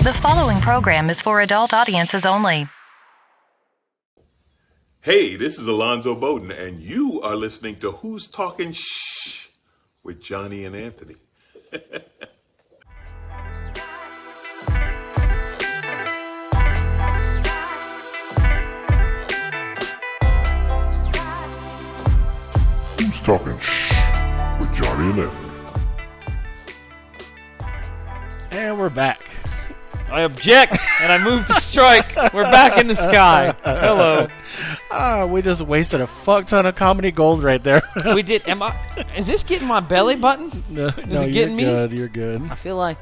The following program is for adult audiences only. Hey, this is Alonzo Bowden, and you are listening to Who's Talking Shh with Johnny and Anthony. Who's Talking Shh with Johnny and Anthony. And we're back. I object, and I move to strike. We're back in the sky. Hello. We just wasted a fuck ton of comedy gold right there. We did. Is this getting my belly button? No, it getting you're me? good. You're good. I feel like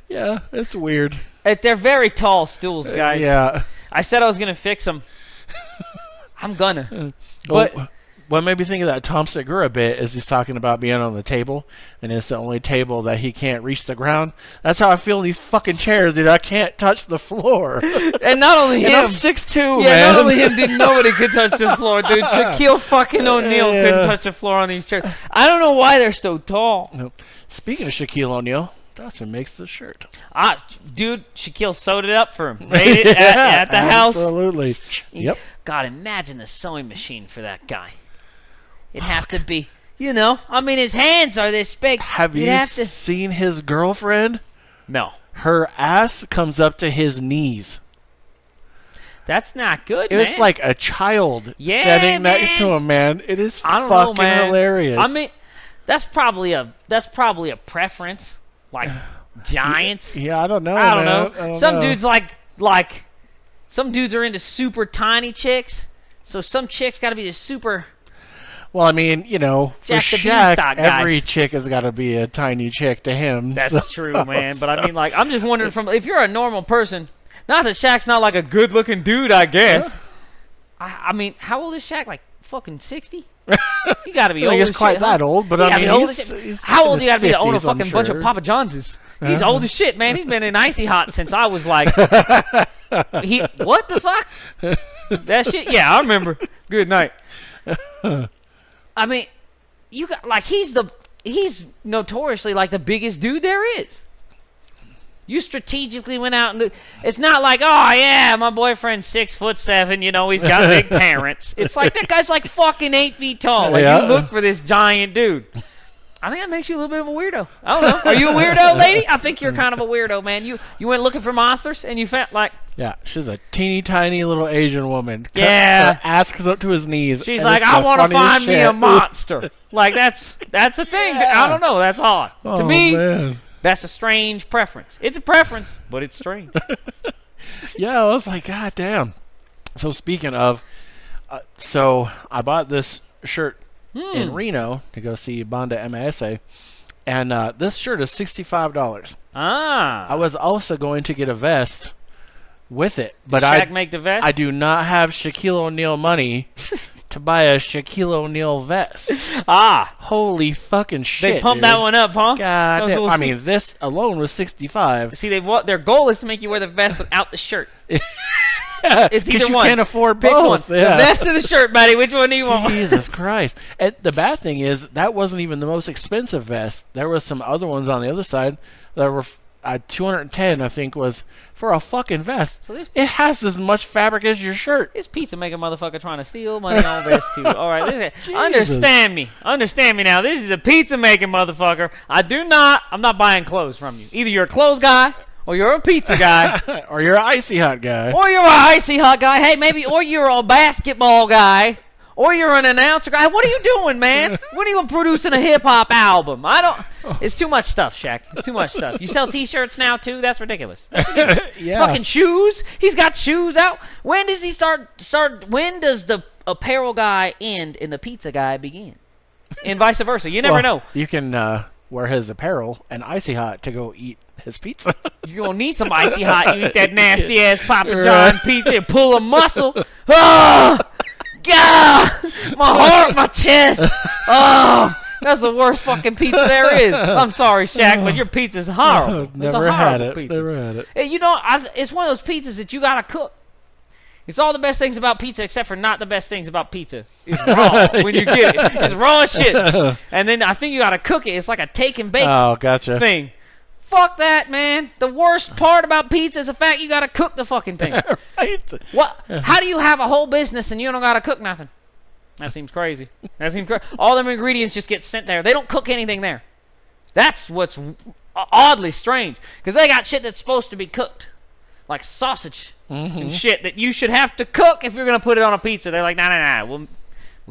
Yeah, it's weird. they're very tall stools, guys. Yeah. I said I was gonna fix them. I'm gonna. But What made me think of that Tom Segura bit is he's talking about being on the table, and it's the only table that he can't reach the ground. That's how I feel in these fucking chairs, dude. I can't touch the floor. and not only And him, I'm 6'2", yeah, man. not only him didn't know he could touch the floor, dude. Shaquille fucking O'Neal couldn't touch the floor on these chairs. I don't know why they're so tall. Nope. Speaking of Shaquille O'Neal, that's who makes the shirt. Dude, Shaquille sewed it up for him. Made it at the house. Absolutely. Yep. God, imagine the sewing machine for that guy. It'd have to be, I mean, his hands are this big. Have you seen his girlfriend? No. Her ass comes up to his knees. That's not good, It was like a child standing next to him, man. It is fucking hilarious. I mean, that's probably a preference, like giants. Yeah, I don't know. I don't man. know. I don't Some know. dudes like some dudes are into super tiny chicks. So some chicks got to be the super. Well, I mean, for Jack the Shaq, Beanstalk guys. every chick has got to be a tiny chick to him. That's true, man. But I mean, I'm just wondering if you're a normal person. Not that Shaq's not like a good-looking dude, I guess. I mean, how old is Shaq? Like fucking 60? You got to be old. I as guess quite shit, that huh? old, but You I gotta mean, be old as he's shit. How old do you got to be to own a 50s, I'm fucking bunch of sure. Papa John's? He's old as shit, man. He's been in Icy Hot since I was like, what the fuck? That shit? Yeah, I remember. Good night. I mean, you got he's notoriously like the biggest dude there is. You strategically went out and it's not like, oh yeah, my boyfriend's 6'7", he's got big parents. It's like that guy's like fucking 8 feet tall. Like you look for this giant dude. I think that makes you a little bit of a weirdo. I don't know. Are you a weirdo, lady? I think you're kind of a weirdo, man. You went looking for monsters and you found like. Yeah, she's a teeny tiny little Asian woman. Yeah. Her ass goes up to his knees. She's like, I want to find me a monster. Like that's a thing. Yeah. I don't know. That's odd. To Oh, me, man. that's a strange preference. It's a preference, but it's strange. Yeah, I was like, God damn. So speaking of, so I bought this shirt in Reno to go see Banda MS, and this shirt is $65. I was also going to get a vest with it, but Shaq make the vest? I do not have Shaquille O'Neal money to buy a Shaquille O'Neal vest. Holy fucking shit! They pumped dude. that one up, huh? God Those damn. little I mean, this alone was 65. See, their goal is to make you wear the vest without the shirt. It's either you one. can't afford Pick both. one. Yeah. The vest or the shirt, buddy. Which one do you want? Jesus Christ. And the bad thing is, that wasn't even the most expensive vest. There was some other ones on the other side that were $210, I think, was for a fucking vest. So it has as much fabric as your shirt. This pizza making motherfucker trying to steal money on vest too. All right, understand me now. This is a pizza making motherfucker. I'm not buying clothes from you. Either you're a clothes guy or you're a pizza guy. Or you're an icy hot guy. Or you're an icy hot guy. Hey, maybe, or you're a basketball guy. Or you're an announcer guy. What are you doing, man? When are you producing a hip-hop album? It's too much stuff, Shaq. It's too much stuff. You sell T-shirts now, too? That's ridiculous. Yeah. Fucking shoes. He's got shoes out. When does he start? When does the apparel guy end and the pizza guy begin? And vice versa. You never know. You can wear his apparel and icy hot to go eat his pizza. You're going to need some icy hot. You eat that nasty-ass Papa John pizza and pull a muscle. Oh! God, my heart, my chest. Oh, that's the worst fucking pizza there is. I'm sorry, Shaq, but your pizza's horrible. Never had it. Never had it. Hey, it's one of those pizzas that you gotta cook. It's all the best things about pizza, except for not the best things about pizza. It's raw when you get it. It's raw as shit. And then I think you gotta cook it. It's like a take and bake gotcha. thing. Fuck that, man. The worst part about pizza is the fact you gotta cook the fucking thing. Right? What? How do you have a whole business and you don't gotta cook nothing? That seems crazy. All them ingredients just get sent there. They don't cook anything there. That's what's oddly strange. Because they got shit that's supposed to be cooked. Like sausage and shit that you should have to cook if you're going to put it on a pizza. They're like, nah. We'll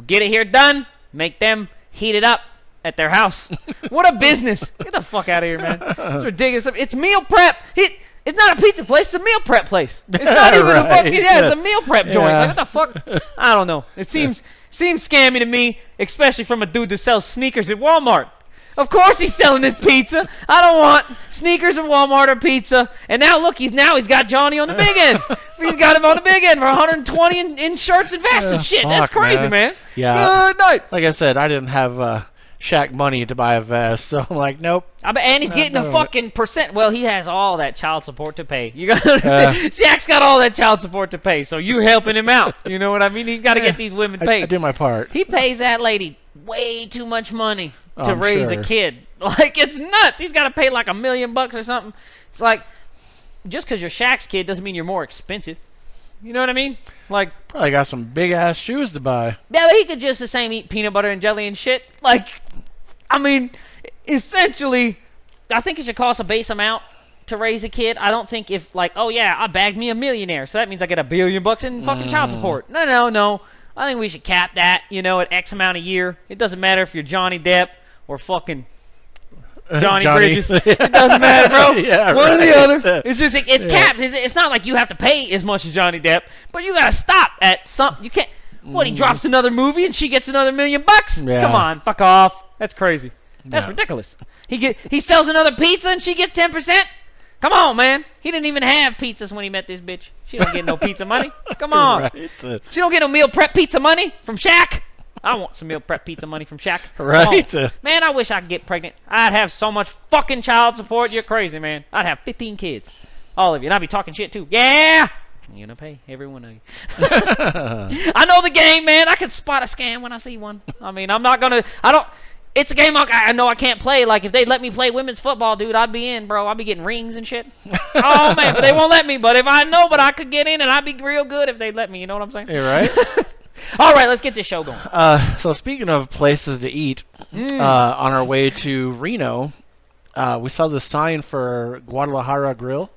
get it here done. Make them heat it up at their house. What a business. Get the fuck out of here, man. It's ridiculous. It's meal prep. It's not a pizza place. It's a meal prep place. It's not even a fucking... Yeah, it's a meal prep joint. Like, what the fuck? I don't know. It seems scammy to me, especially from a dude that sells sneakers at Walmart. Of course he's selling this pizza. I don't want sneakers at Walmart or pizza. And now look, he's got Johnny on the big end. He's got him on the big end for 120 in shirts and vests and shit. That's crazy, man. Yeah. Good night. Like I said, I didn't have Shaq money to buy a vest, so I'm like, nope. And he's getting a fucking percent. Well, he has all that child support to pay. You got to understand. Shaq's got all that child support to pay, so you're helping him out. You know what I mean? He's got to get these women paid. I do my part. He pays that lady way too much money to raise a kid. Like, it's nuts. He's got to pay like $1 million or something. It's like, just because you're Shaq's kid doesn't mean you're more expensive. You know what I mean? Like, probably got some big ass shoes to buy. Yeah, but he could just the same eat peanut butter and jelly and shit. Like, I mean, essentially, I think it should cost a base amount to raise a kid. I don't think if, like, oh yeah, I bagged me a millionaire, so that means I get $1 billion in fucking child support. No. I think we should cap that, at X amount a year. It doesn't matter if you're Johnny Depp or fucking Johnny Bridges. It doesn't matter, bro. Yeah, one or the right. other. It's just it's capped. It's not like you have to pay as much as Johnny Depp, but you gotta stop at something. You can't. What, he drops another movie and she gets another $1 million? Yeah. Come on, fuck off. That's crazy. That's ridiculous. He sells another pizza and she gets 10%. Come on, man. He didn't even have pizzas when he met this bitch. She don't get no pizza money. Come on. Right. She don't get no meal prep pizza money from Shaq. I want some meal prep pizza money from Shaq. Right. Man, I wish I could get pregnant. I'd have so much fucking child support. You're crazy, man. I'd have 15 kids. All of you. And I'd be talking shit, too. Yeah! You're going to pay every one of you. I know the game, man. I can spot a scam when I see one. I mean, I'm not going to... It's a game I know I can't play. Like, if they let me play women's football, dude, I'd be in, bro. I'd be getting rings and shit. Oh, man. But they won't let me. But if I know, I could get in, and I'd be real good if they let me. You know what I'm saying? You're right. All right, let's get this show going. So speaking of places to eat, on our way to Reno, we saw the sign for Guadalajara Grill.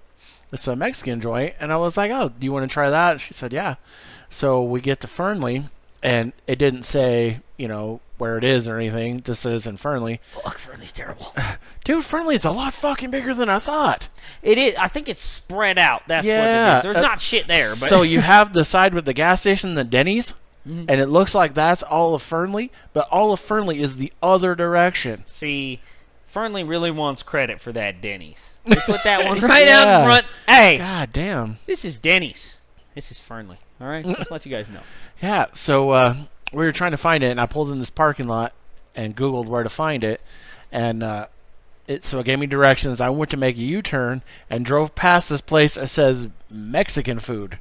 It's a Mexican joint, and I was like, oh, do you want to try that? And she said, yeah. So we get to Fernley, and it didn't say, where it is or anything. It just says in Fernley. Fuck, Fernley's terrible. Dude, Fernley's a lot fucking bigger than I thought. It is. I think it's spread out. That's what it is. There's not shit there. But So you have the side with the gas station, the Denny's, and it looks like that's all of Fernley, but all of Fernley is the other direction. See, Fernley really wants credit for that Denny's. They put that one right out in front. Hey, God damn. This is Denny's. This is Fernley. All right? Just let you guys know. Yeah, so we were trying to find it, and I pulled in this parking lot and Googled where to find it, and so it gave me directions. I went to make a U-turn and drove past this place that says Mexican food,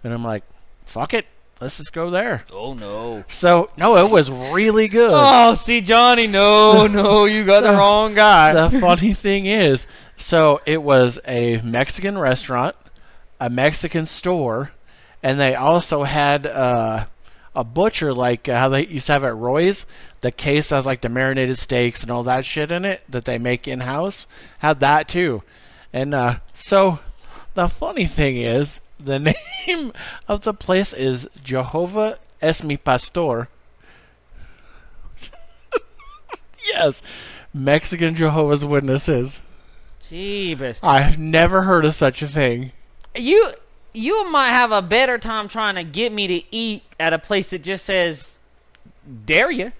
and I'm like, fuck it. Let's just go there. Oh, no. So, no, it was really good. Oh, see, Johnny, no, you got the wrong guy. The funny thing is, so it was a Mexican restaurant, a Mexican store, and they also had a butcher, like how they used to have at Roy's. The case has like the marinated steaks and all that shit in it that they make in-house. Had that too. And so the funny thing is, the name of the place is Jehova es mi pastor. Yes, Mexican Jehovah's Witnesses. Jeebus. I've never heard of such a thing. You might have a better time trying to get me to eat at a place that just says, dare you.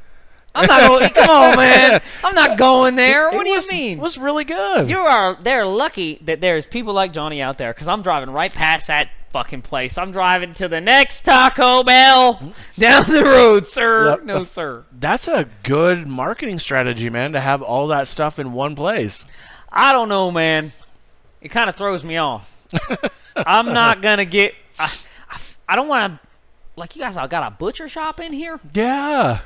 I'm not going. Come on, man. I'm not going there. What do you mean? It was really good. They're lucky that there's people like Johnny out there, because I'm driving right past that fucking place. I'm driving to the next Taco Bell down the road, sir. Yep. No, sir. That's a good marketing strategy, man, to have all that stuff in one place. I don't know, man. It kind of throws me off. I'm not going to get... I don't want to... Like, you guys all got a butcher shop in here? Yeah.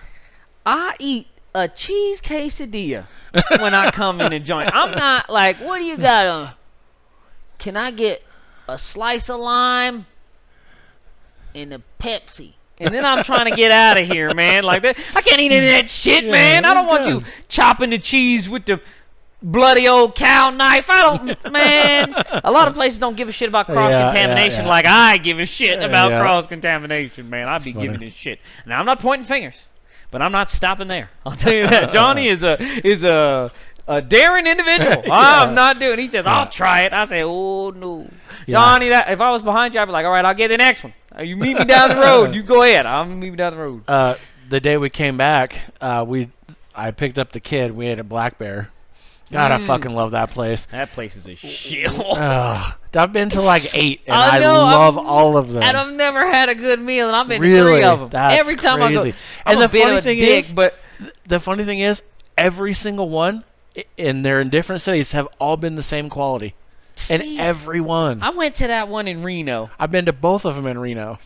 I eat a cheese quesadilla when I come in and join. I'm not like, what do you got? Can I get a slice of lime and a Pepsi? And then I'm trying to get out of here, man. Like that, I can't eat any of that shit, man. I don't want you chopping the cheese with the bloody old cow knife. I don't, man. A lot of places don't give a shit about cross-contamination like I give a shit about cross-contamination, man. I'd be giving this shit. Now, I'm not pointing fingers, but I'm not stopping there. I'll tell you that. Johnny is a daring individual. I'm not doing it. He says, I'll try it. I say, oh, no. Johnny, if I was behind you, I'd be like, all right, I'll get the next one. You meet me down the road. You go ahead. I'll meet me down the road. The day we came back, I picked up the kid. We ate at Black Bear. God, I fucking love that place. That place is a shill. I've been to like 8, and I love all of them. And I've never had a good meal, and I've been really? to 3 of them. That's every time crazy. I go. And the funny thing is, but the funny thing is, every single one, and they're in different cities, have all been the same quality. And every one. I went to that one in Reno. I've been to both of them in Reno.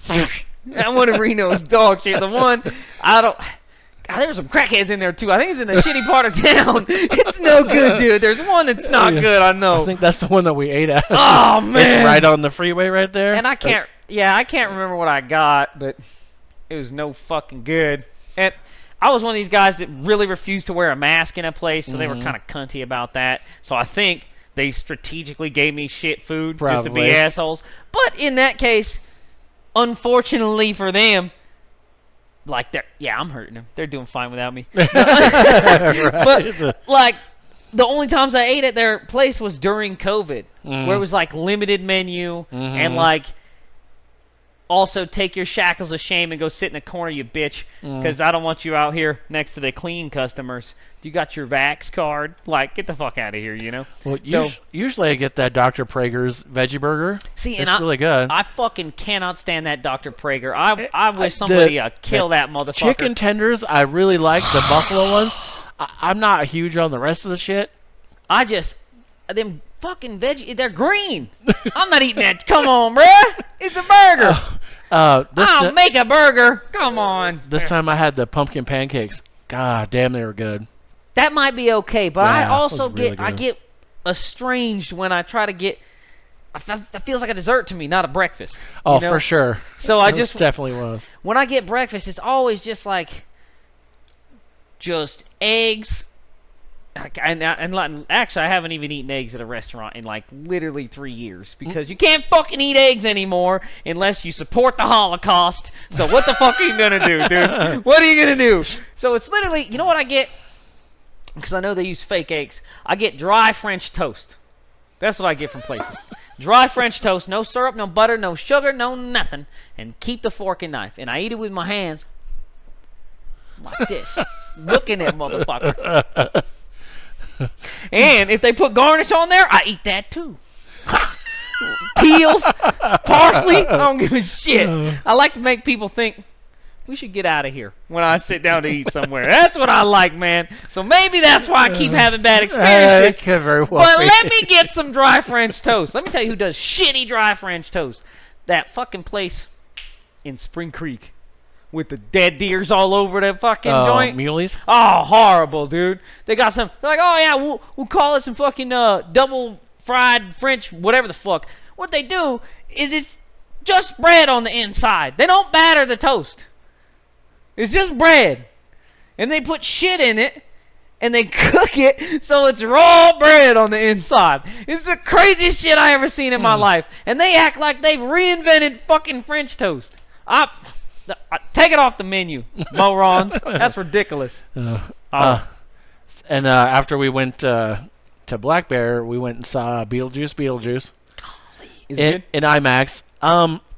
That one in Reno is dog shit. The one, God, there's some crackheads in there, too. I think it's in a shitty part of town. It's no good, dude. There's one that's not good, I know. I think that's the one that we ate at. Oh, man. It's right on the freeway right there. And I can't remember what I got, but it was no fucking good. And I was one of these guys that really refused to wear a mask in a place, so they were kind of cunty about that. So I think they strategically gave me shit food just to be assholes. But in that case, unfortunately for them, like I'm hurting them. They're doing fine without me. But like the only times I ate at their place was during COVID, where it was like limited menu and like also take your shackles of shame and go sit in a corner, you bitch, because I don't want you out here next to the clean customers. You got your Vax card? Like, get the fuck out of here, you know? Well, usually I get that Dr. Prager's veggie burger. See, it's really good. I fucking cannot stand that Dr. Prager. I wish somebody kill that motherfucker. Chicken tenders, I really like the buffalo ones. I'm not huge on the rest of the shit. Them fucking veggie, they're green. I'm not eating that. Come on, bruh. It's a burger. I'll make a burger. Come on. This time I had the pumpkin pancakes. God damn, they were good. That might be okay, but I also really get estranged when I try to get. That feels like a dessert to me, not a breakfast. Oh, for sure. So it definitely was. When I get breakfast, it's always just eggs. And actually, I haven't even eaten eggs at a restaurant in like literally 3 years because you can't fucking eat eggs anymore unless you support the Holocaust. So what the fuck are you gonna do, dude? What are you gonna do? So it's literally, you know what I get? Because I know they use fake eggs. I get dry French toast. That's what I get from places. Dry French toast, no syrup, no butter, no sugar, no nothing, and keep the fork and knife. And I eat it with my hands like this, looking at motherfucker. And if they put garnish on there, I eat that too. Peels, parsley, I don't give a shit. I like to make people think we should get out of here when I sit down to eat somewhere. That's what I like, man. So maybe that's why I keep having bad experiences. It could very well but be. let me get some dry French toast. Let me tell you who does shitty dry French toast. That fucking place in Spring Creek with the dead deers all over the fucking joint. Muleys? Oh, horrible, dude. They got some. They're like, oh yeah, we'll call it some fucking double fried French, whatever the fuck. What they do is it's just bread on the inside. They don't batter the toast. It's just bread, and they put shit in it, and they cook it so it's raw bread on the inside. It's the craziest shit I ever seen in my life, and they act like they've reinvented fucking French toast. Take it off the menu, morons. That's ridiculous. And after we went to Black Bear, we went and saw Beetlejuice. Is it good? In IMAX.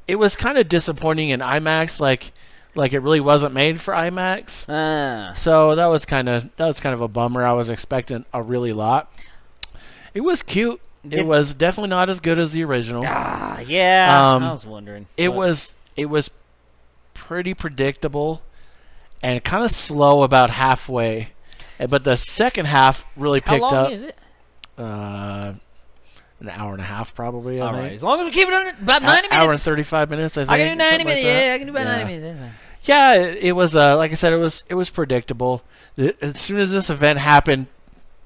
It was kind of disappointing in IMAX, like it really wasn't made for IMAX. So that was kind of a bummer. I was expecting a really lot. It was cute. It was definitely not as good as the original. Yeah. I was wondering. It was pretty predictable and kind of slow about halfway, but the second half really picked up. How long is it? An hour and a half, probably. All I think. right, as long as we keep it on about 90 minutes. Hour and 35 minutes. I think. I can do 90 something minutes. like that. Yeah, I can do about 90 minutes. Yeah, it was like I said, it was predictable. As soon as this event happened,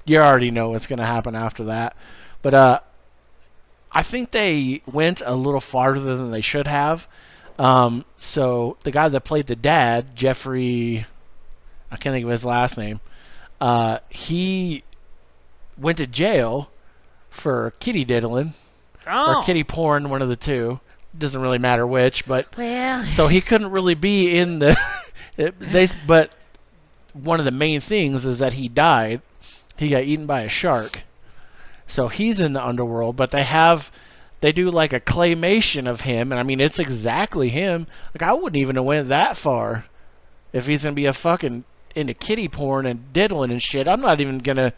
you already know what's going to happen after that. But I think they went a little farther than they should have. So the guy that played the dad, Jeffrey, I can't think of his last name, he went to jail for kitty diddling or kitty porn, one of the two. Doesn't really matter which, but so he couldn't really be in the. But one of the main things is that he died. He got eaten by a shark, so he's in the underworld. But they do like a claymation of him, and I mean it's exactly him. Like I wouldn't even have went that far if he's gonna be a fucking into kitty porn and diddling and shit. I'm not even gonna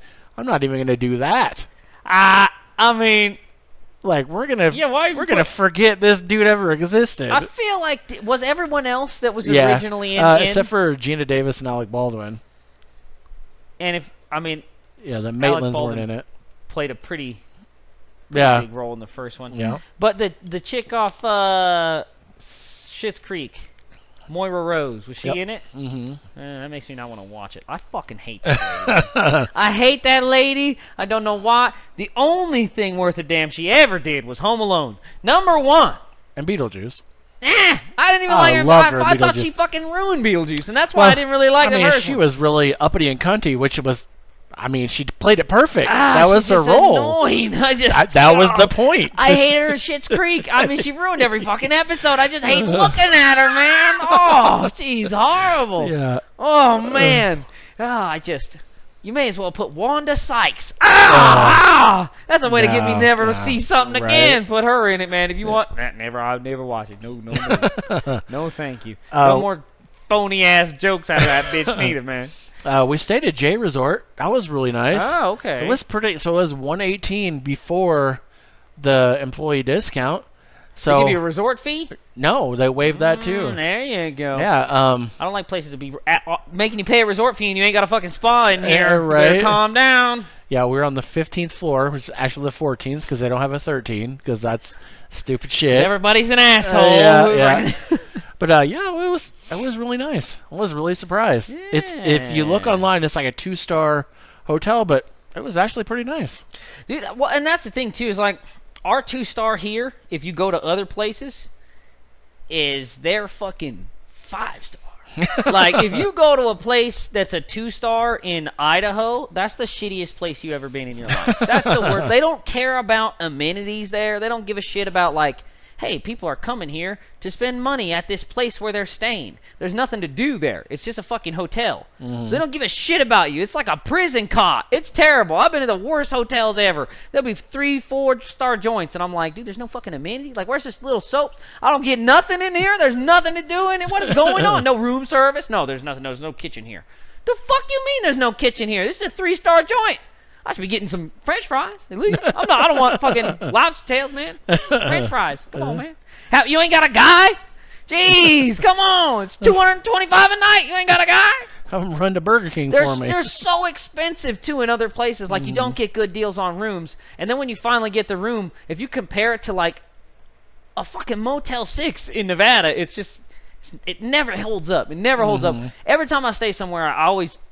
do that. I mean, like we're gonna forget this dude ever existed. I feel like was everyone else that was originally in except for Gina Davis and Alec Baldwin. And the Maitlands weren't in it. Played a pretty big role in the first one. Yeah. But the chick off Schitt's Creek, Moira Rose, was she in it? Mm-hmm. That makes me not want to watch it. I fucking hate that lady. I hate that lady. I don't know why. The only thing worth a damn she ever did was Home Alone. Number 1. And Beetlejuice. I didn't even like her. I thought she fucking ruined Beetlejuice, and that's why I didn't really like the first she one. was really uppity and cunty, which was... I mean, she played it perfect. That was her role. Annoying. That was the point. I hate her in Schitt's Creek. I mean, she ruined every fucking episode. I just hate looking at her, man. Oh, she's horrible. Yeah. Oh, man. You may as well put Wanda Sykes. That's a way to get me never to see something again. Put her in it, man. If you want. I'll never watch it. No. No, thank you. No more phony-ass jokes out of that bitch neither, man. We stayed at J Resort. That was really nice. Oh, okay. It was pretty. So it was $118 before the employee discount. So they give you a resort fee? No, they waived that too. There you go. Yeah. I don't like places to be making you pay a resort fee and you ain't got a fucking spa in here. Right. You better calm down. Yeah, we were on the 15th floor, which is actually the 14th because they don't have a 13 because that's stupid shit. Everybody's an asshole. Yeah. But it was really nice. I was really surprised. Yeah. If you look online, it's like a 2-star hotel, but it was actually pretty nice. Dude, well, and that's the thing too is like our 2-star here. If you go to other places, is their fucking 5-star. Like if you go to a place that's a 2-star in Idaho, that's the shittiest place you ever been in your life. That's the worst. They don't care about amenities there. They don't give a shit about like, hey, people are coming here to spend money at this place where they're staying. There's nothing to do there. It's just a fucking hotel. So they don't give a shit about you. It's like a prison cot. It's terrible. I've been to the worst hotels ever. There'll be 3-4-star joints, and I'm like, dude, there's no fucking amenity. Like, where's this little soap? I don't get nothing in here. There's nothing to do in it. What is going on? No room service? No, there's nothing. There's no kitchen here. The fuck you mean there's no kitchen here? This is a 3-star joint. I should be getting some French fries at least. I don't want fucking lobster tails, man. French fries. Come on, man. You ain't got a guy? Jeez, come on. It's $225 a night. You ain't got a guy? Have them run to Burger King for me. They're so expensive, too, in other places. Like, you don't get good deals on rooms. And then when you finally get the room, if you compare it to, like, a fucking Motel 6 in Nevada, it never holds up. It never holds up. Every time I stay somewhere,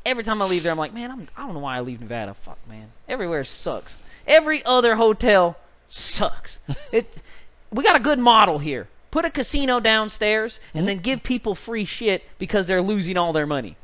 every time I leave there, I'm like, man, I don't know why I leave Nevada. Fuck, man. Everywhere sucks. Every other hotel sucks. We got a good model here. Put a casino downstairs and then give people free shit because they're losing all their money.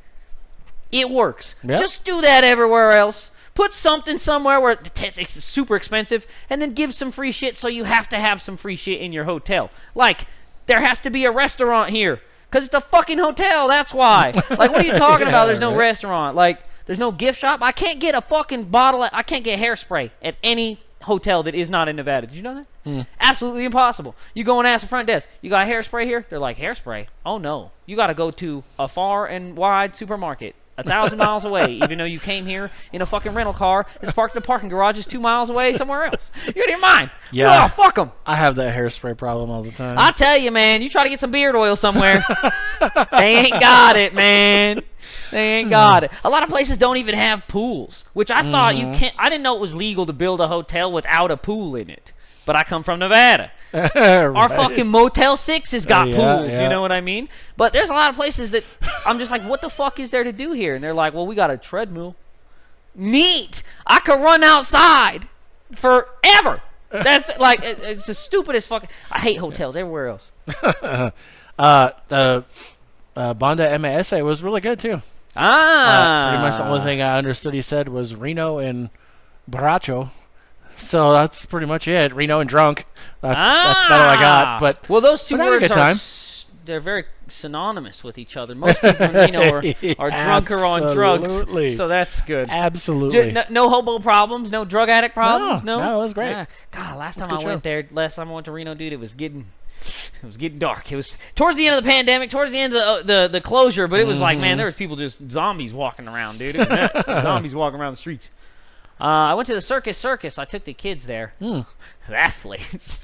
It works. Yep. Just do that everywhere else. Put something somewhere where it's super expensive and then give some free shit so you have to have some free shit in your hotel. Like, there has to be a restaurant here because it's a fucking hotel. That's why. Like, what are you talking about? There's no restaurant. Like, there's no gift shop. I can't get a fucking bottle. I can't get hairspray at any hotel that is not in Nevada. Did you know that? Absolutely impossible. You go and ask the front desk, you got hairspray here? They're like, hairspray? Oh, no. You got to go to a far and wide supermarket 1,000 miles away, even though you came here in a fucking rental car. It's parked in the parking garage is 2 miles away somewhere else. You're out of your mind. Yeah. Oh, fuck them. I have that hairspray problem all the time. I tell you, man, you try to get some beard oil somewhere. They ain't got it, man. They ain't got it. A lot of places don't even have pools, which I thought you can't. I didn't know it was legal to build a hotel without a pool in it. But I come from Nevada. Our fucking Motel 6 has got pools, you know what I mean? But there's a lot of places that I'm just like, what the fuck is there to do here? And they're like, well, we got a treadmill. neat. I could run outside forever. That's like, it's the stupidest fucking. I hate hotels everywhere else. The Banda MS was really good too. Pretty much the only thing I understood he said was Reno and Borracho. So that's pretty much it. Reno and drunk. That's about all I got. But well, those two but I had a words good time. They're very synonymous with each other. Most people in Reno are drunk or on drugs. Absolutely. So that's good. Absolutely. No hobo problems, no drug addict problems. No, it was great. God, last time That's a I good went to Reno, dude, it was getting dark. It was towards the end of the pandemic, towards the end of the closure, but it was like, man, there was people just zombies walking around, dude. It was nuts. Zombies walking around the streets. I went to the Circus. I took the kids there. That place.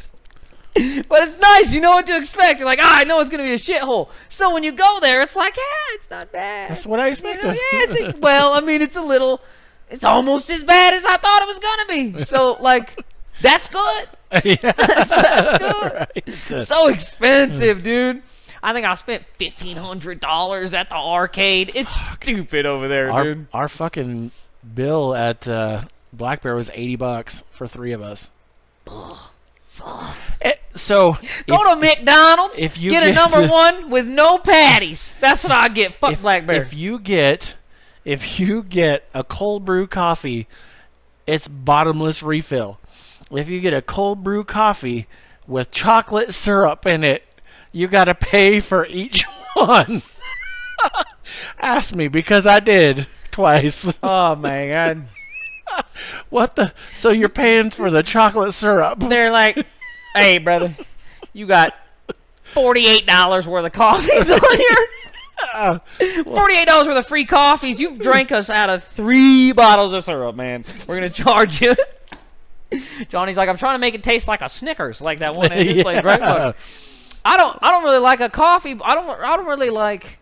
But it's nice. You know what to expect. You're like, I know it's going to be a shithole. So when you go there, it's like, it's not bad. That's what I expected. Well, I mean, it's almost as bad as I thought it was going to be. So, like, that's good. That's good. Right. So expensive, dude. I think I spent $1,500 at the arcade. It's stupid over there, dude. Our fucking bill at Black Bear was $80 for 3 of us. So go to McDonald's, if you get a number one with no patties. That's what I get. Fuck Black Bear. If you get a cold brew coffee, it's bottomless refill. If you get a cold brew coffee with chocolate syrup in it, you got to pay for each one. Ask me, because I did twice. Oh my God. What the? So you're paying for the chocolate syrup? They're like, hey, brother, you got $48 worth of coffees on here. $48 worth of free coffees. You've drank us out of 3 bottles of syrup, man. We're gonna charge you. Johnny's like, I'm trying to make it taste like a Snickers, like that one at his place, right? But I don't really like a coffee. I don't really like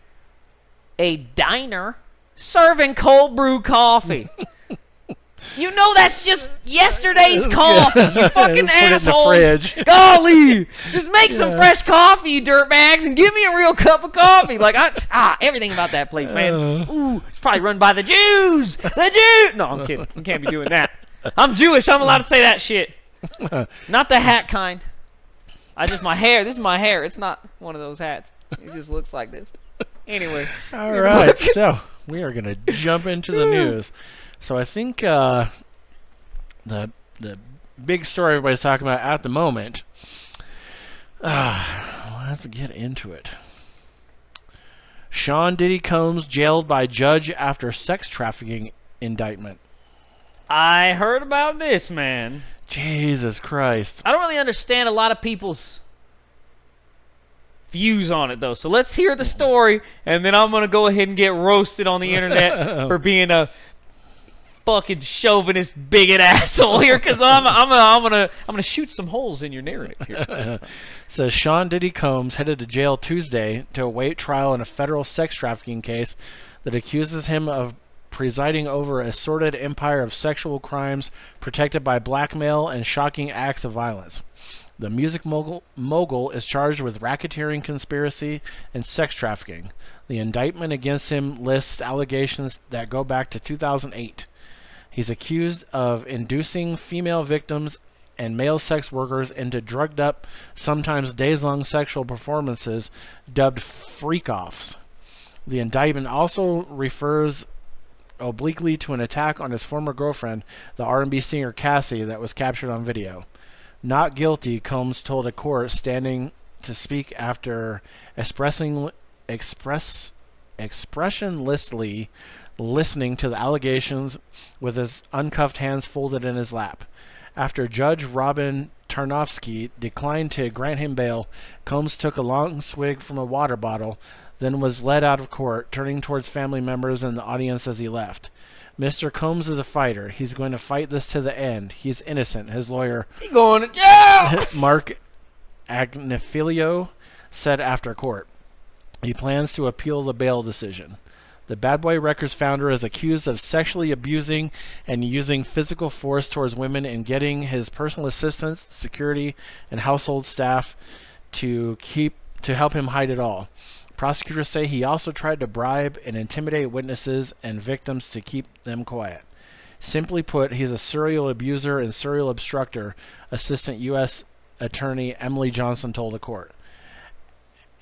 a diner serving cold brew coffee. You know that's just yesterday's coffee, you fucking assholes. Golly, just make some fresh coffee, you dirtbags, and give me a real cup of coffee. Like, everything about that place, man. Ooh, it's probably run by the Jews. The Jews. No, I'm kidding. We can't be doing that. I'm Jewish. I'm allowed to say that shit. Not the hat kind. My hair. This is my hair. It's not one of those hats. It just looks like this. Anyway. All right. So we are gonna jump into the news. So I think the big story everybody's talking about at the moment. Let's get into it. Sean Diddy Combs jailed by judge after sex trafficking indictment. I heard about this, man. Jesus Christ. I don't really understand a lot of people's views on it, though. So let's hear the story, and then I'm going to go ahead and get roasted on the internet for being a fucking chauvinist bigot asshole here, because I'm gonna shoot some holes in your narrative here. Says Sean Diddy Combs headed to jail Tuesday to await trial in a federal sex trafficking case that accuses him of presiding over a sordid empire of sexual crimes protected by blackmail and shocking acts of violence. The music mogul is charged with racketeering, conspiracy, and sex trafficking. The indictment against him lists allegations that go back to 2008. He's accused of inducing female victims and male sex workers into drugged-up, sometimes days-long sexual performances dubbed freak-offs. The indictment also refers obliquely to an attack on his former girlfriend, the R&B singer Cassie, that was captured on video. Not guilty, Combs told a court standing to speak after expressionlessly listening to the allegations with his uncuffed hands folded in his lap. After Judge Robin Tarnofsky declined to grant him bail, Combs took a long swig from a water bottle, then was led out of court, turning towards family members and the audience as he left. Mr. Combs is a fighter. He's going to fight this to the end. He's innocent, his lawyer, He's going to jail! Mark Agnifilio, said after court. He plans to appeal the bail decision. The Bad Boy Records founder is accused of sexually abusing and using physical force towards women and getting his personal assistants, security, and household staff to help him hide it all. Prosecutors say he also tried to bribe and intimidate witnesses and victims to keep them quiet. Simply put, he's a serial abuser and serial obstructor, Assistant U.S. Attorney Emily Johnson told the court.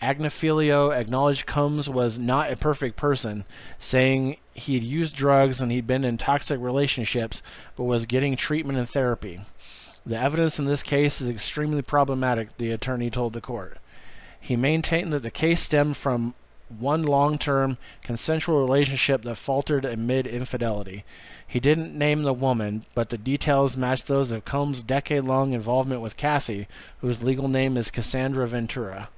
Agnifilio acknowledged Combs was not a perfect person, saying he'd used drugs and he'd been in toxic relationships, but was getting treatment and therapy. The evidence in this case is extremely problematic, the attorney told the court. He maintained that the case stemmed from one long-term consensual relationship that faltered amid infidelity. He didn't name the woman, but the details matched those of Combs' decade-long involvement with Cassie, whose legal name is Cassandra Ventura.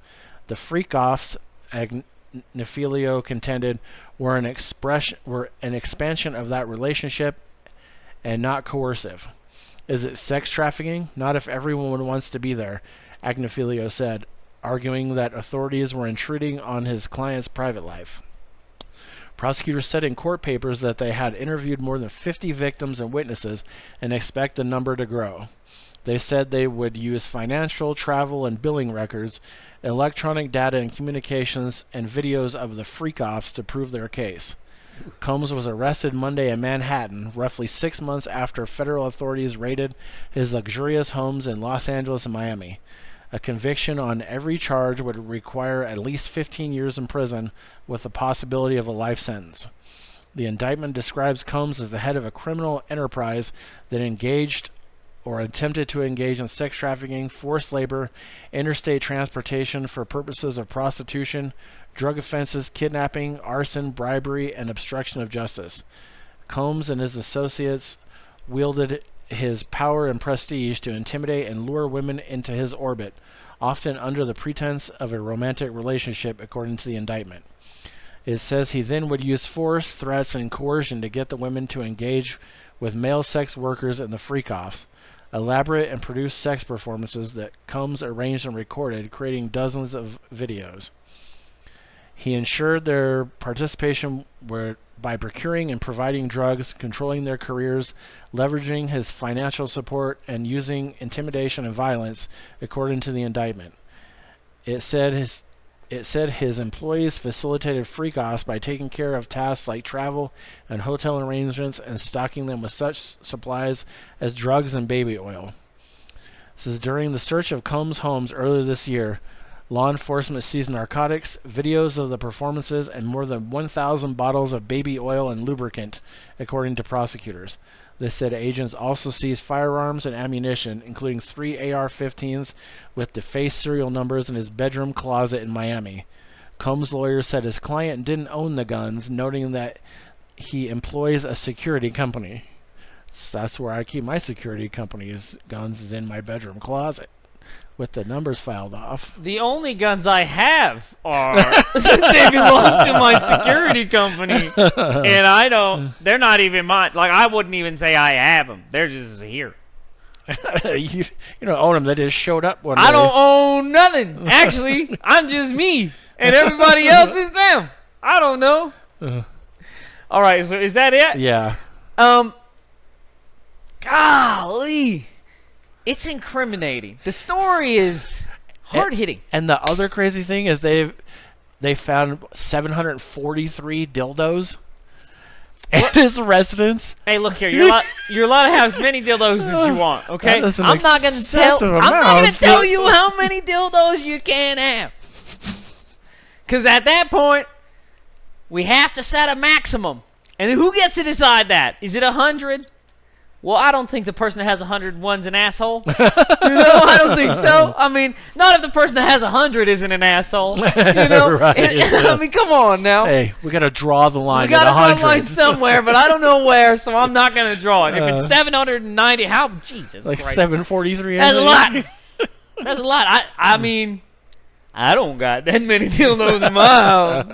The freak-offs, Agnifilio contended, were an expansion of that relationship and not coercive. Is it sex trafficking? Not if everyone wants to be there, Agnifilio said, arguing that authorities were intruding on his client's private life. Prosecutors said in court papers that they had interviewed more than 50 victims and witnesses and expect the number to grow. They said they would use financial, travel, and billing records, electronic data and communications, and videos of the freak-offs to prove their case. Combs was arrested Monday in Manhattan, roughly 6 months after federal authorities raided his luxurious homes in Los Angeles and Miami. A conviction on every charge would require at least 15 years in prison, with the possibility of a life sentence. The indictment describes Combs as the head of a criminal enterprise that engaged or attempted to engage in sex trafficking, forced labor, interstate transportation for purposes of prostitution, drug offenses, kidnapping, arson, bribery, and obstruction of justice. Combs and his associates wielded his power and prestige to intimidate and lure women into his orbit, often under the pretense of a romantic relationship, according to the indictment. It says he then would use force, threats, and coercion to get the women to engage with male sex workers and the freak-offs, elaborate and produced sex performances that Combs arranged and recorded, creating dozens of videos. He ensured their participation by procuring and providing drugs, controlling their careers, leveraging his financial support, and using intimidation and violence, according to the indictment. It said his employees facilitated freak-offs by taking care of tasks like travel and hotel arrangements and stocking them with such supplies as drugs and baby oil. This is during the search of Combs' homes earlier this year. Law enforcement seized narcotics, videos of the performances, and more than 1,000 bottles of baby oil and lubricant, according to prosecutors. They said agents also seized firearms and ammunition, including 3 AR-15s with defaced serial numbers in his bedroom closet in Miami. Combs' lawyers said his client didn't own the guns, noting that he employs a security company. So that's where I keep my security company's guns, is in my bedroom closet, with the numbers filed off. The only guns I have are they belong to my security company, and they're not even mine. Like, I wouldn't even say I have them. They're just here. you don't own them. They just showed up one day. I don't own nothing. Actually, I'm just me, and everybody else is them. I don't know. All right, so is that it? Yeah. Golly. It's incriminating. The story is hard-hitting. And the other crazy thing is they found 743 dildos at his residence. Hey, look here. You're allowed to have as many dildos as you want, okay? I'm not going to tell you how many dildos you can have. Because at that point, we have to set a maximum. And who gets to decide that? Is it 100? Well, I don't think the person that has 101's an asshole. I don't think so. I mean, not if the person that has 100 isn't an asshole. Right, I mean, come on now. Hey, we got to draw the line. We got to draw the line somewhere, but I don't know where, so I'm not going to draw it. If it's 790, how? Jesus like Christ. 743. That's a lot. That's a lot. I mean, I don't got that many dildos in my house.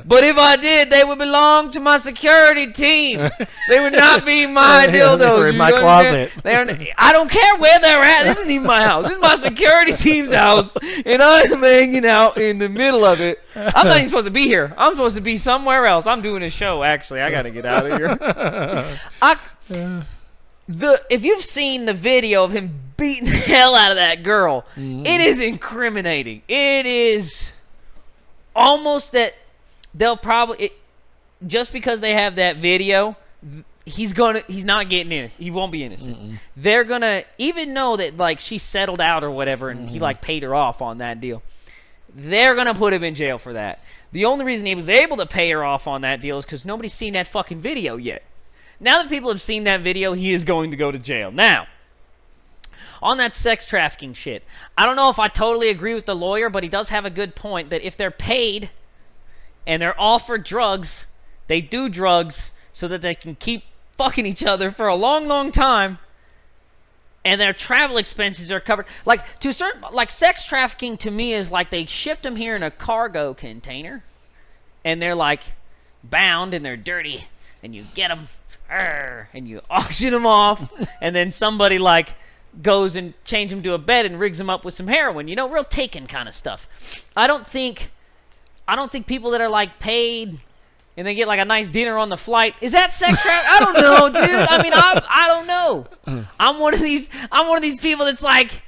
But if I did, they would belong to my security team. They would not be my dildos. They're in my closet. I don't care where they're at. This isn't even my house. This is my security team's house, and I'm hanging out in the middle of it. I'm not even supposed to be here. I'm supposed to be somewhere else. I'm doing a show, actually. I got to get out of here. If you've seen the video of him beating the hell out of that girl, it is incriminating. It is almost that they'll probably just because they have that video, he's not getting innocent. He won't be innocent. They're gonna even know that like she settled out or whatever, and he like paid her off on that deal. They're gonna put him in jail for that. The only reason he was able to pay her off on that deal is because nobody's seen that fucking video yet. Now that people have seen that video, he is going to go to jail. Now, on that sex trafficking shit, I don't know if I totally agree with the lawyer, but he does have a good point that if they're paid and they're offered drugs, they do drugs so that they can keep fucking each other for a long, long time, and their travel expenses are covered. Like, to a certain, like, sex trafficking to me is like they shipped them here in a cargo container, and they're like bound and they're dirty, and you get them, and you auction them off, and then somebody like goes and changes them to a bed and rigs them up with some heroin. You know, real Taken kind of stuff. I don't think people that are like paid and they get like a nice dinner on the flight, is that sex trafficking? I don't know, dude. I mean, I don't know. I'm one of these people that's like,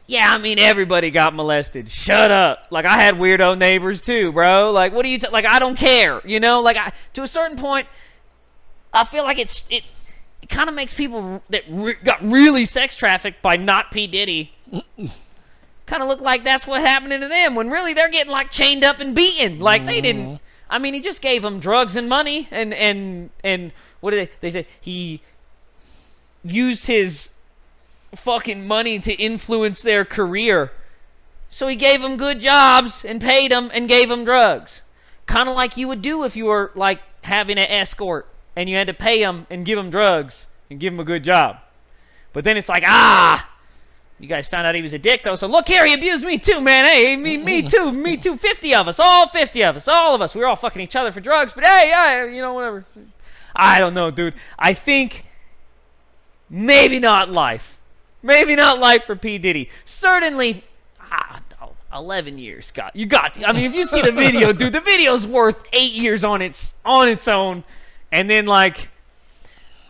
yeah, I mean, everybody got molested. Shut up. Like, I had weirdo neighbors too, bro. Like, what do you like? I don't care. You know, like, to a certain point, I feel like it kind of makes people that got really sex trafficked by not P. Diddy kind of look like that's what happening to them, when really they're getting like chained up and beaten. Like, they didn't. I mean, he just gave them drugs and money, and what did they say? He used his fucking money to influence their career. So he gave them good jobs and paid them and gave them drugs. Kind of like you would do if you were like having an escort and you had to pay them and give them drugs and give them a good job. But then it's like, you guys found out he was a dick, though, so look here, he abused me too, man. Hey, me too, 50 of us, all 50 of us, all of us. We were all fucking each other for drugs, but hey, you know, whatever. I don't know, dude. I think maybe not life. Maybe not life for P. Diddy. Certainly, 11 years, Scott. You got to. I mean, if you see the video, dude, the video's worth 8 years on its own, and then, like,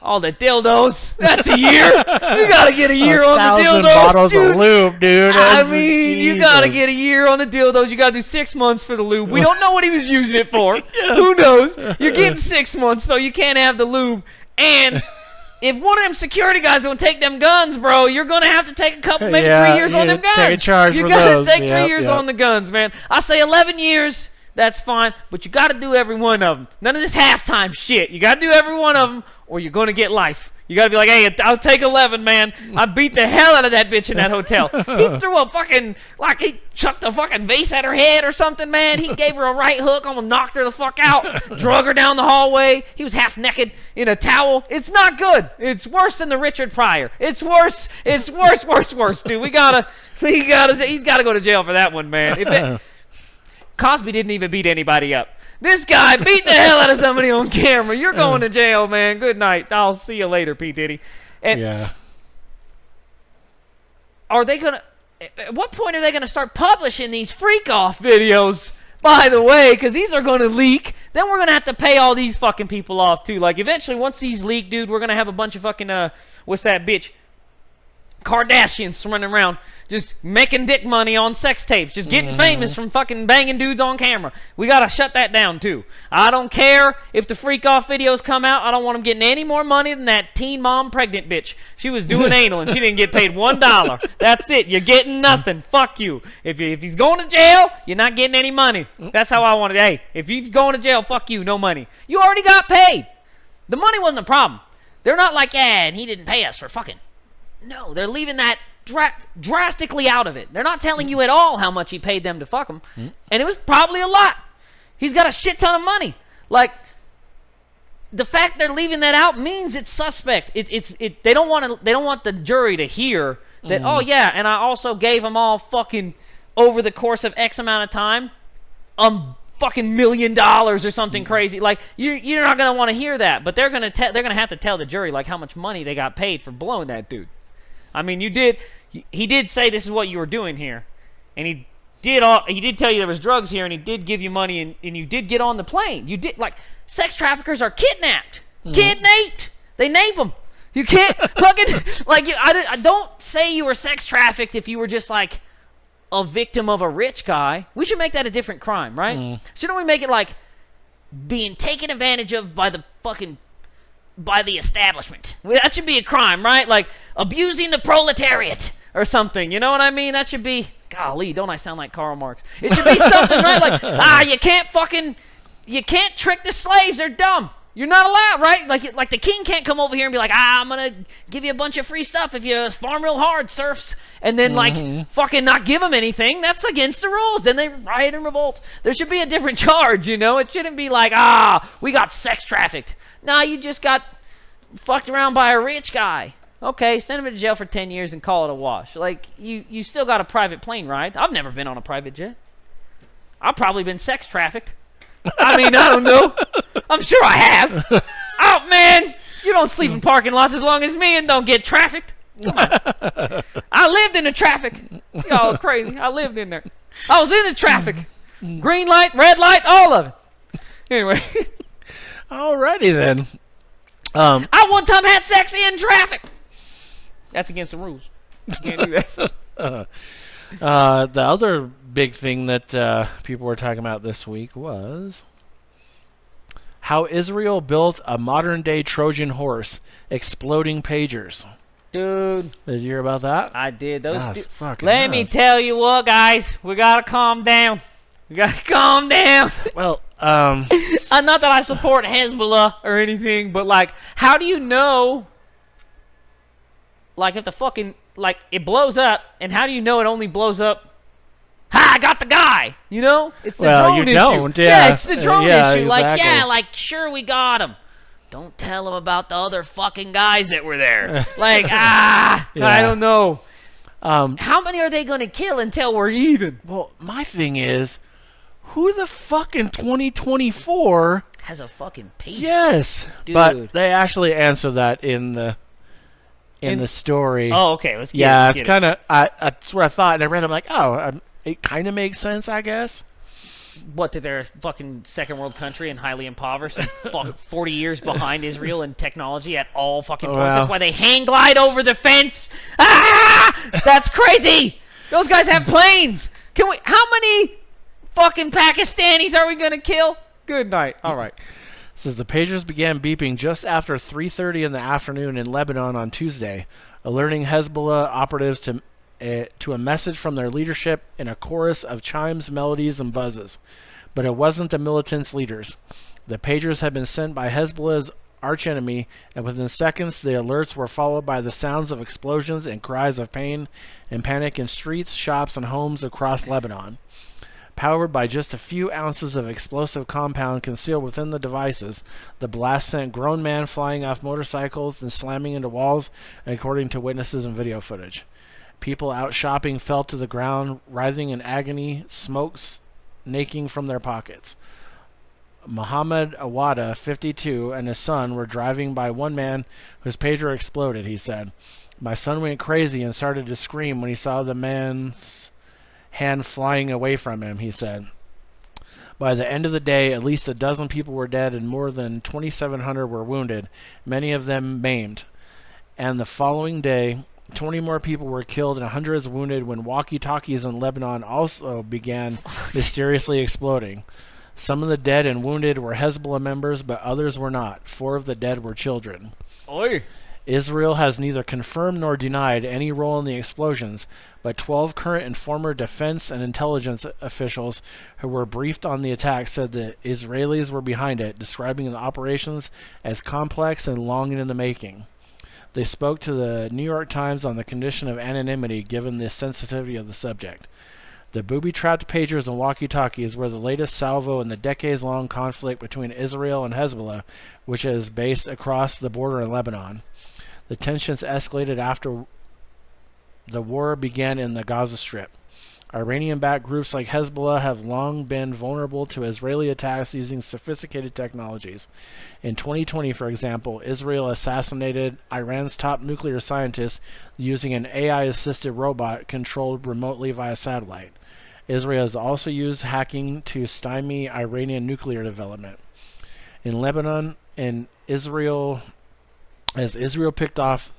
all the dildos. That's a year. You gotta get a year on the dildos, bottles dude. Of lube, dude. I mean, you gotta get a year on the dildos. You gotta do 6 months for the lube. We don't know what he was using it for. Who knows? You're getting 6 months, so you can't have the lube. And if one of them security guys don't take them guns, bro, you're gonna have to take a couple, maybe 3 years on them guns. Take a charge you for gotta those. take 3 years on the guns, man. I say 11 years. That's fine, but you got to do every one of them. None of this halftime shit. You got to do every one of them, or you're going to get life. You got to be like, hey, I'll take 11, man. I beat the hell out of that bitch in that hotel. He threw a fucking, like, he chucked a fucking vase at her head or something, man. He gave her a right hook, almost knocked her the fuck out, drug her down the hallway. He was half naked in a towel. It's not good. It's worse than the Richard Pryor. It's worse. It's worse, dude. He's got to go to jail for that one, man. Cosby didn't even beat anybody up. This guy beat the hell out of somebody on camera. You're going to jail, man. Good night. I'll see you later, P. Diddy. And are they going to... At what point are they going to start publishing these freak-off videos, by the way? Because these are going to leak. Then we're going to have to pay all these fucking people off, too. Like, eventually, once these leak, dude, we're going to have a bunch of fucking... what's that bitch? Kardashians running around just making dick money on sex tapes, just getting famous from fucking banging dudes on camera. We gotta shut that down too. I don't care if the freak off videos come out. I don't want them getting any more money than that teen mom pregnant bitch. She was doing anal and she didn't get paid $1. That's it. You're getting nothing. Fuck you. If he's going to jail, you're not getting any money. That's how I want it. Hey, if he's going to jail, fuck you. No money. You already got paid. The money wasn't the problem. They're not like, and he didn't pay us for fucking. No, they're leaving that drastically out of it. They're not telling you at all how much he paid them to fuck him. And it was probably a lot. He's got a shit ton of money. Like, the fact they're leaving that out means it's suspect. They don't want the jury to hear that, oh yeah, and I also gave them all fucking, over the course of X amount of time, fucking $1 million or something crazy. Like, you're not gonna want to hear that, but they're gonna have to tell the jury like how much money they got paid for blowing that dude. I mean, he did say this is what you were doing here, and he did tell you there was drugs here, and he did give you money, and you did get on the plane. You did, like, sex traffickers are kidnapped, kidnapped. They nape them. You can't fucking like. I don't say you were sex trafficked if you were just like a victim of a rich guy. We should make that a different crime, right? Shouldn't we make it like being taken advantage of by the fucking by the establishment. That should be a crime, right? Like abusing the proletariat or something. You know what I mean? That should be. Golly, don't I sound like Karl Marx? It should be something, right? Like you can't trick the slaves. They're dumb. You're not allowed, right? Like the king can't come over here and be like, I'm gonna give you a bunch of free stuff if you farm real hard, serfs, and then like fucking not give them anything. That's against the rules. Then they riot and revolt. There should be a different charge, you know? It shouldn't be like, we got sex trafficked. Nah, you just got fucked around by a rich guy. Okay, send him to jail for 10 years and call it a wash. Like, you still got a private plane ride. I've never been on a private jet. I've probably been sex trafficked. I mean, I don't know. I'm sure I have. Oh, man. You don't sleep in parking lots as long as me and don't get trafficked. Come on. I lived in the traffic. Y'all are crazy. I lived in there. I was in the traffic. Green light, red light, all of it. Anyway. Alrighty then. I one time had sex in traffic. That's against the rules. You can't do that. The other big thing that people were talking about this week was how Israel built a modern-day Trojan horse, exploding pagers. Dude. Did you hear about that? I did. That's fucking Let me tell you what, guys. We got to calm down. We got to calm down. Well, not that I support Hezbollah or anything, but, like, how do you know, like, if the fucking, like, it blows up, and how do you know it only blows up? I got the guy, you know? It's the drone issue. Don't, yeah. It's the drone issue. Exactly. Like, sure, we got him. Don't tell him about the other fucking guys that were there. Like, I don't know. How many are they going to kill until we're even? Well, my thing is, who the fuck in 2024 has a fucking pager? Yes, dude. But they actually answer that in the story. Oh, okay. Let's get it. Yeah, it's kind of. That's what I thought, and I read. I'm like, it kind of makes sense, I guess. What, that they're a fucking second world country and highly impoverished and 40 years behind Israel in technology at all fucking points. Well. That's why they hang glide over the fence. That's crazy. Those guys have planes. How many fucking Pakistanis are we going to kill? Good night. All right. Says the pagers began beeping just after 3:30 in the afternoon in Lebanon on Tuesday, alerting Hezbollah operatives to a message from their leadership in a chorus of chimes, melodies, and buzzes. But it wasn't the militants' leaders. The pagers had been sent by Hezbollah's archenemy, and within seconds the alerts were followed by the sounds of explosions and cries of pain and panic in streets, shops, and homes across Lebanon. Powered by just a few ounces of explosive compound concealed within the devices, the blast sent grown men flying off motorcycles and slamming into walls, according to witnesses and video footage. People out shopping fell to the ground, writhing in agony, smoke snaking from their pockets. Mohammed Awada, 52, and his son were driving by one man whose pager exploded, he said. My son went crazy and started to scream when he saw the man's hand flying away from him, he said. By the end of the day, at least a dozen people were dead and more than 2,700 were wounded, many of them maimed. And the following day, 20 more people were killed and hundreds wounded when walkie-talkies in Lebanon also began mysteriously exploding. Some of the dead and wounded were Hezbollah members, but others were not. 4 of the dead were children. Oy. Israel has neither confirmed nor denied any role in the explosions, but 12 current and former defense and intelligence officials who were briefed on the attack said the Israelis were behind it, describing the operations as complex and long in the making. They spoke to the New York Times on the condition of anonymity given the sensitivity of the subject. The booby-trapped pagers and walkie-talkies were the latest salvo in the decades-long conflict between Israel and Hezbollah, which is based across the border in Lebanon. The tensions escalated after the war began in the Gaza Strip. Iranian-backed groups like Hezbollah have long been vulnerable to Israeli attacks using sophisticated technologies. In 2020, for example, Israel assassinated Iran's top nuclear scientist using an AI-assisted robot controlled remotely via satellite. Israel has also used hacking to stymie Iranian nuclear development. In Lebanon, as Israel picked off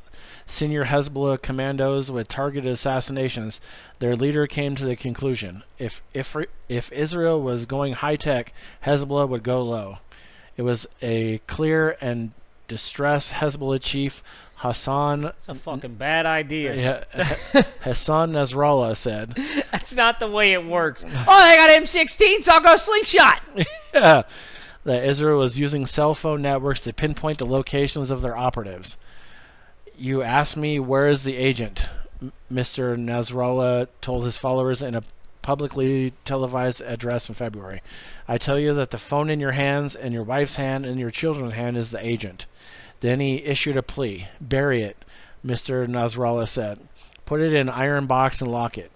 senior Hezbollah commandos with targeted assassinations, their leader came to the conclusion: if Israel was going high tech, Hezbollah would go low. It was a clear and distress Hezbollah chief Hassan. It's a fucking bad idea. Hassan Nasrallah said. That's not the way it works. Oh, they got M16s, so I'll go slingshot. Yeah, that Israel was using cell phone networks to pinpoint the locations of their operatives. You asked me, where is the agent? Mr. Nasrallah told his followers in a publicly televised address in February. I tell you that the phone in your hands, and your wife's hand, and your children's hand is the agent. Then he issued a plea. Bury it, Mr. Nasrallah said. Put it in an iron box and lock it.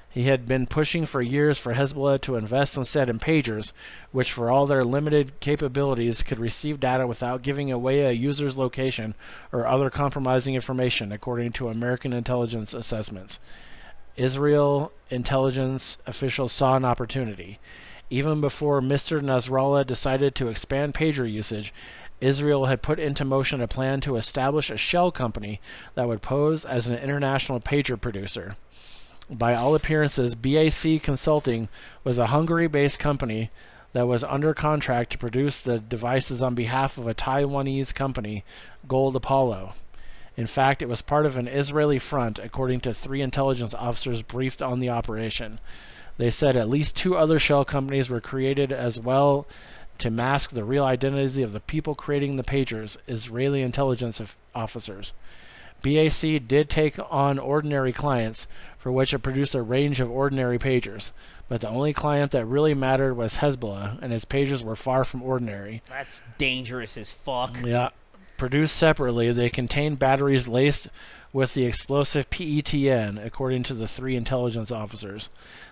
He had been pushing for years for Hezbollah to invest instead in pagers, which for all their limited capabilities could receive data without giving away a user's location or other compromising information, according to American intelligence assessments. Israel intelligence officials saw an opportunity. Even before Mr. Nasrallah decided to expand pager usage, Israel had put into motion a plan to establish a shell company that would pose as an international pager producer. By all appearances, BAC Consulting was a Hungary-based company that was under contract to produce the devices on behalf of a Taiwanese company, Gold Apollo. In fact, it was part of an Israeli front, according to 3 intelligence officers briefed on the operation. They said at least 2 other shell companies were created as well to mask the real identity of the people creating the pagers, Israeli intelligence officers. BAC did take on ordinary clients, for which it produced a range of ordinary pagers, but the only client that really mattered was Hezbollah, and its pagers were far from ordinary. That's dangerous as fuck. Yeah. Produced separately, they contained batteries laced with the explosive PETN, according to the 3 intelligence officers.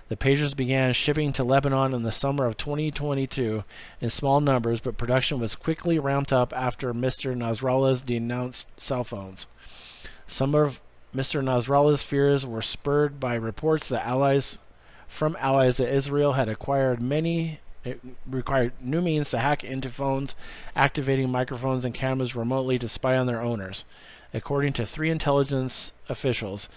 The pagers began shipping to Lebanon in the summer of 2022 in small numbers, but production was quickly ramped up after Mr. Nasrallah's denounced cell phones. Some of Mr. Nasrallah's fears were spurred by reports that allies that Israel had acquired it required new means to hack into phones, activating microphones and cameras remotely to spy on their owners. According to 3 intelligence officials,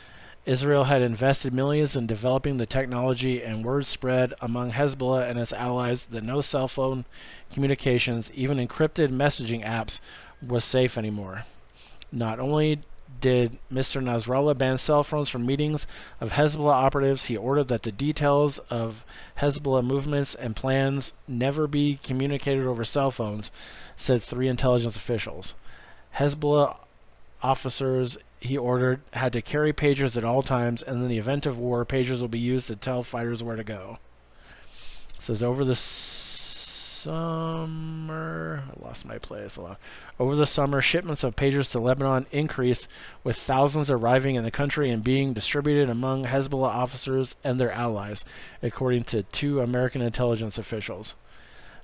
Israel had invested millions in developing the technology, and word spread among Hezbollah and its allies that no cell phone communications, even encrypted messaging apps, was safe anymore. Not only did Mr. Nasrallah ban cell phones from meetings of Hezbollah operatives, he ordered that the details of Hezbollah movements and plans never be communicated over cell phones, said 3 intelligence officials. Hezbollah officers, he ordered, had to carry pagers at all times, and in the event of war, pagers will be used to tell fighters where to go. It says over the summer, I lost my place. Over the summer, shipments of pagers to Lebanon increased, with thousands arriving in the country and being distributed among Hezbollah officers and their allies, according to 2 American intelligence officials.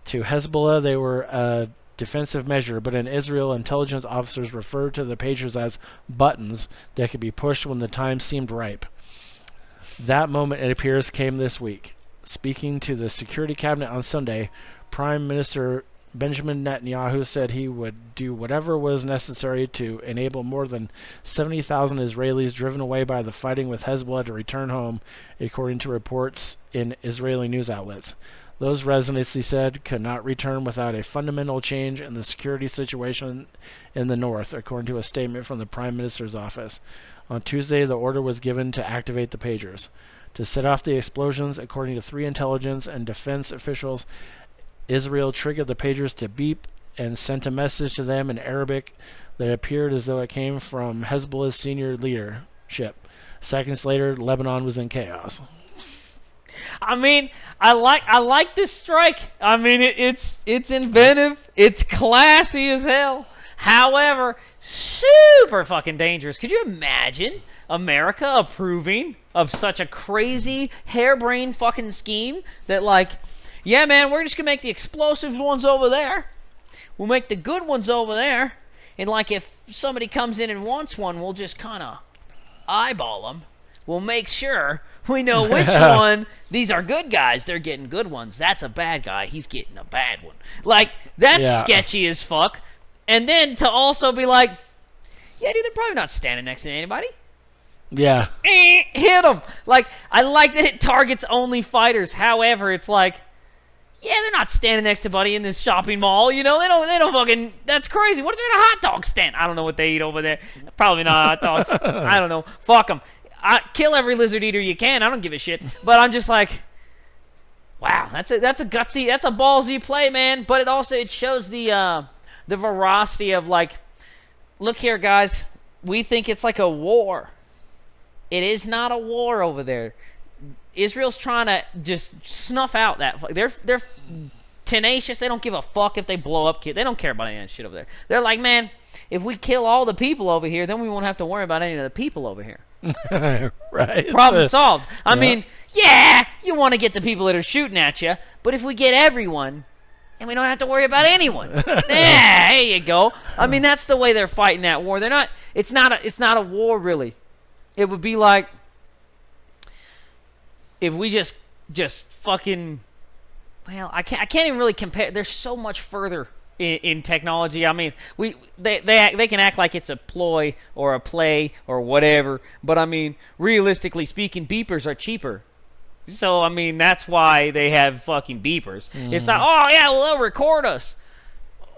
To Hezbollah, they were a defensive measure, but in Israel, intelligence officers referred to the pagers as buttons that could be pushed when the time seemed ripe. That moment, it appears, came this week. Speaking to the Security Cabinet on Sunday, Prime Minister Benjamin Netanyahu said he would do whatever was necessary to enable more than 70,000 Israelis driven away by the fighting with Hezbollah to return home, according to reports in Israeli news outlets. Those residents, he said, could not return without a fundamental change in the security situation in the north, according to a statement from the Prime Minister's office. On Tuesday, the order was given to activate the pagers. To set off the explosions, according to 3 intelligence and defense officials, Israel triggered the pagers to beep and sent a message to them in Arabic that appeared as though it came from Hezbollah's senior leadership. Seconds later, Lebanon was in chaos. I mean, I like this strike. I mean, it's inventive. It's classy as hell. However, super fucking dangerous. Could you imagine America approving of such a crazy, harebrained fucking scheme that, like, yeah, man, we're just going to make the explosive ones over there. We'll make the good ones over there. And, like, if somebody comes in and wants one, we'll just kind of eyeball them. We'll make sure we know which one. These are good guys. They're getting good ones. That's a bad guy. He's getting a bad one. Like, that's sketchy as fuck. And then to also be like, yeah, dude, they're probably not standing next to anybody. Yeah. Hit them. Like, I like that it targets only fighters. However, it's like, Yeah, they're not standing next to buddy in this shopping mall. You know, they don't fucking. That's crazy. What if they're in a hot dog stand? I don't know what they eat over there. Probably not hot dogs. I don't know. Fuck them. Kill every lizard eater you can. I don't give a shit. But I'm just like, wow, that's a gutsy, that's a ballsy play, man. But it shows the veracity of like, look here, guys. We think it's like a war. It is not a war over there. Israel's trying to just snuff out that. They're tenacious. They don't give a fuck if they blow up kids. They don't care about any of that shit over there. They're like, man, if we kill all the people over here, then we won't have to worry about any of the people over here. Right. Problem solved. I mean, yeah, you want to get the people that are shooting at you, but if we get everyone, and we don't have to worry about anyone. Yeah, there you go. I mean, that's the way they're fighting that war. They're not. It's not a war really. It would be like if we just fucking. Well, I can't even really compare. They're so much further in technology. I mean, they can act like it's a ploy or a play or whatever, but I mean, realistically speaking, beepers are cheaper. So I mean, that's why they have fucking beepers. It's not, oh yeah, well they'll record us.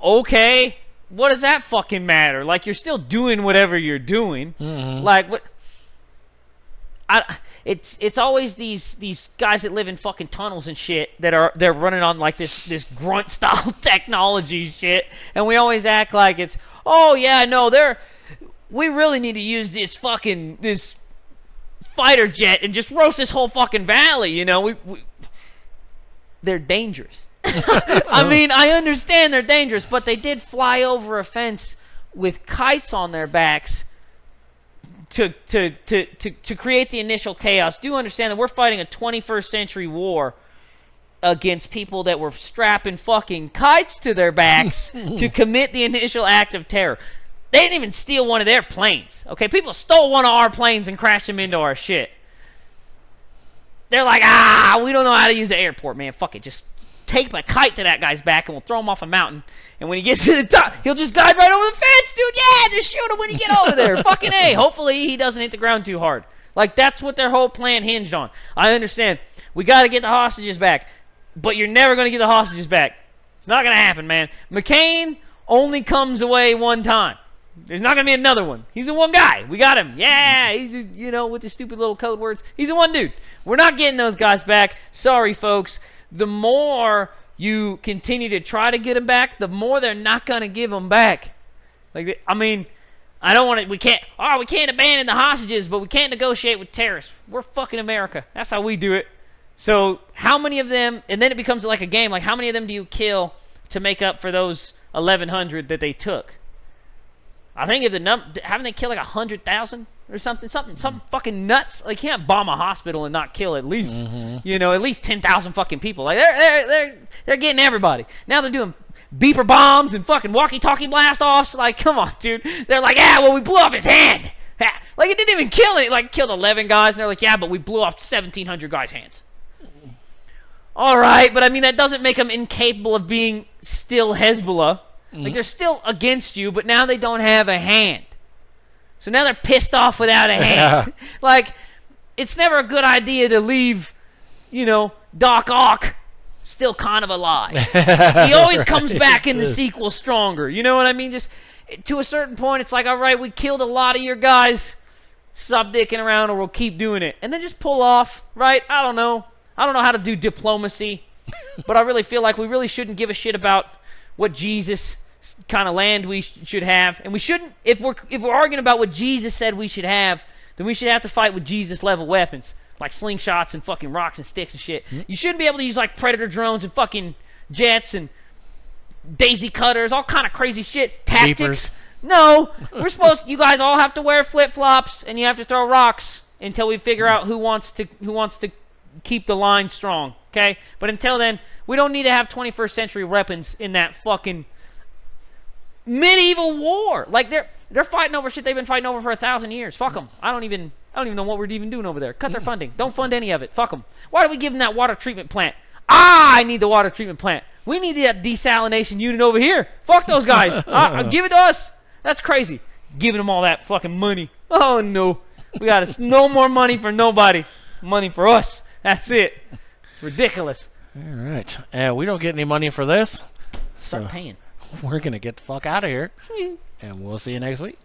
Okay, what does that fucking matter? Like, you're still doing whatever you're doing. Like what? It's always these guys that live in fucking tunnels and shit they're running on like this grunt style technology shit, and we always act like it's, oh yeah, no, we really need to use this fighter jet and just roast this whole fucking valley, you know. They're dangerous. I mean, I understand they're dangerous, but they did fly over a fence with kites on their backs to create the initial chaos. Do understand that we're fighting a 21st century war against people that were strapping fucking kites to their backs to commit the initial act of terror. They didn't even steal one of their planes. Okay, people stole one of our planes and crashed them into our shit. They're like, we don't know how to use the airport, man. Fuck it, just take a kite to that guy's back and we'll throw him off a mountain. And when he gets to the top, he'll just guide right over the fence, dude. Yeah, just shoot him when you get over there. Fucking A. Hopefully he doesn't hit the ground too hard. Like, that's what their whole plan hinged on. I understand. We got to get the hostages back. But you're never going to get the hostages back. It's not going to happen, man. McCain only comes away one time. There's not going to be another one. He's the one guy. We got him. Yeah, he's, with his stupid little code words. He's the one dude. We're not getting those guys back. Sorry, folks. The more you continue to try to get them back, the more they're not going to give them back. Like, I mean, I don't want to, we can't abandon the hostages, but we can't negotiate with terrorists. We're fucking America. That's how we do it. So how many of them, and then it becomes like a game, like how many of them do you kill to make up for those 1,100 that they took? I think if haven't they killed like 100,000 or something fucking nuts? Like, you can't bomb a hospital and not kill at least, at least 10,000 fucking people. Like, they're getting everybody. Now they're doing beeper bombs and fucking walkie-talkie blast-offs. Like, come on, dude. They're like, we blew off his hand. Like, it didn't even kill it. Like, killed 11 guys, and they're like, yeah, but we blew off 1,700 guys' hands. All right, but I mean, that doesn't make them incapable of being still Hezbollah. Like, they're still against you, but now they don't have a hand. So now they're pissed off without a hand. Like, it's never a good idea to leave, Doc Ock still kind of alive. He always comes back in the sequel stronger. You know what I mean? Just to a certain point, it's like, all right, we killed a lot of your guys. Stop dicking around or we'll keep doing it. And then just pull off, right? I don't know how to do diplomacy, but I really feel like we really shouldn't give a shit about what Jesus kind of land we should have, and we shouldn't. If we're arguing about what Jesus said we should have, then we should have to fight with Jesus level weapons like slingshots and fucking rocks and sticks and shit. You shouldn't be able to use like Predator drones and fucking jets and daisy cutters, all kind of crazy shit. Tactics. Beepers. No, you guys all have to wear flip flops and you have to throw rocks until we figure out who wants to keep the line strong. Okay, but until then, we don't need to have 21st century weapons in that fucking medieval war. Like, they're fighting over shit they've been fighting over for 1,000 years. Fuck them. I don't even know what we're even doing over there. Cut their funding. Don't fund any of it. Fuck them. Why do we give them that water treatment plant? I need the water treatment plant. We need that desalination unit over here. Fuck those guys. Give it to us. That's crazy. Giving them all that fucking money. Oh no. We got no more money for nobody. Money for us. That's it. Ridiculous. All right. And we don't get any money for this. Start So paying. we're going to get the fuck out of here. And we'll see you next week.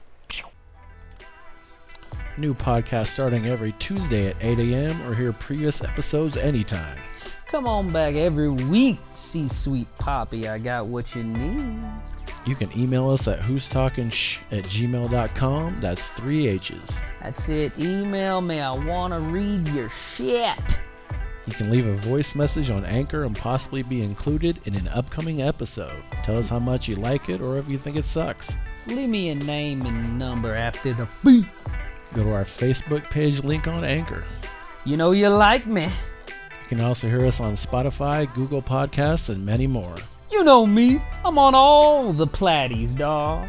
New podcast starting every Tuesday at 8 a.m. or hear previous episodes anytime. Come on back every week, C-Sweet Poppy. I got what you need. You can email us at who'stalkingshh@gmail.com. That's 3 H's. That's it. Email me. I want to read your shit. You can leave a voice message on Anchor and possibly be included in an upcoming episode. Tell us how much you like it or if you think it sucks. Leave me a name and number after the beep. Go to our Facebook page link on Anchor. You know you like me. You can also hear us on Spotify, Google Podcasts, and many more. You know me. I'm on all the platties, dawg.